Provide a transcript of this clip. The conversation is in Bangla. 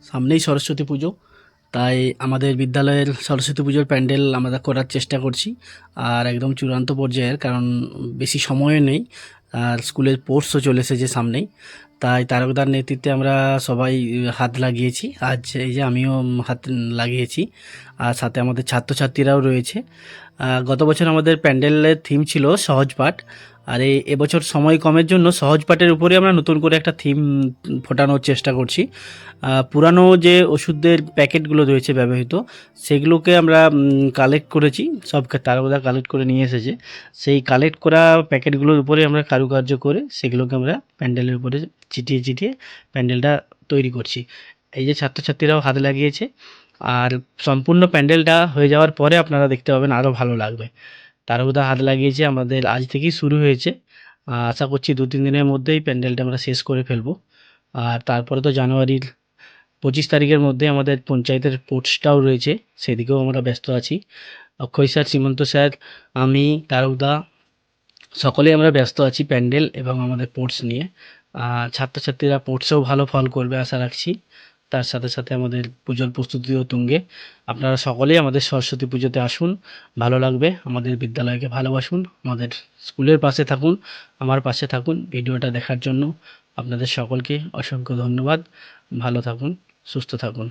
সামনেই সরস্বতী পুজো, তাই আমাদের বিদ্যালয়ের সরস্বতী পুজোর প্যান্ডেল আমরা করার চেষ্টা করছি। আর একদম চূড়ান্ত পর্যায়ের, কারণ বেশি সময়ও নেই আর স্কুলের স্পোর্টসও চলে এসেছে সামনেই। তাই তারকদার নেতৃত্বে আমরা সবাই হাত লাগিয়েছি। আজ এই যে আমিও হাত লাগিয়েছি, আর সাথে আমাদের ছাত্রছাত্রীরাও রয়েছে। গত বছর আমাদের প্যান্ডেলের থিম ছিল সহজ পাঠ, আর এবছর সময় কমের জন্য সহজ পাঠের উপরে আমরা নতুন করে একটা থিম ফোটানোর চেষ্টা করছি। পুরানো যে ওষুধের প্যাকেটগুলো রয়েছে ব্যবহৃত, সেগুলোকে আমরা কালেক্ট করেছি, সব তারকদা কালেক্ট করে নিয়ে এসেছে। সেই কালেক্ট করা প্যাকেটগুলোর উপরে আমরা কারুকার্য করে সেগুলোকে আমরা প্যান্ডেলের উপরে চিটিয়ে চিটিয়ে প্যান্ডেলটা তৈরি করছি। এই যে ছাত্রছাত্রীরাও হাত লাগিয়েছে, আর সম্পূর্ণ প্যান্ডেলটা হয়ে যাওয়ার পরে আপনারা দেখতে পাবেন আরও ভালো লাগবে। তারকদা হাত লাগিয়েছে, আমাদের আজ থেকেই শুরু হয়েছে। আশা করছি 2-3 দিনের মধ্যেই প্যান্ডেলটা আমরা শেষ করে ফেলবো। আর তারপরে তো জানুয়ারির 25 তারিখের মধ্যে আমাদের পঞ্চায়েতের স্পোর্টসটাও রয়েছে, সেদিকেও আমরা ব্যস্ত আছি। অক্ষয় স্যার, সীমন্ত স্যার, আমি, তারকদা সকলেই আমরা ব্যস্ত আছি প্যান্ডেল এবং আমাদের স্পোর্টস নিয়ে। ছাত্রছাত্রীরা স্পোর্টসেও ভালো ফল করবে আশা রাখছি। তার সাথে সাথে আমাদের পুজোর প্রস্তুতিও তুঙ্গে। আপনারা সকলেই আমাদের সরস্বতী পুজোতে আসুন, ভালো লাগবে। আমাদের বিদ্যালয়কে ভালোবাসুন, আমাদের স্কুলের পাশে থাকুন, আমার পাশে থাকুন। ভিডিওটা দেখার জন্য আপনাদের সকলকে অসংখ্য ধন্যবাদ। ভালো থাকুন, সুস্থ থাকুন।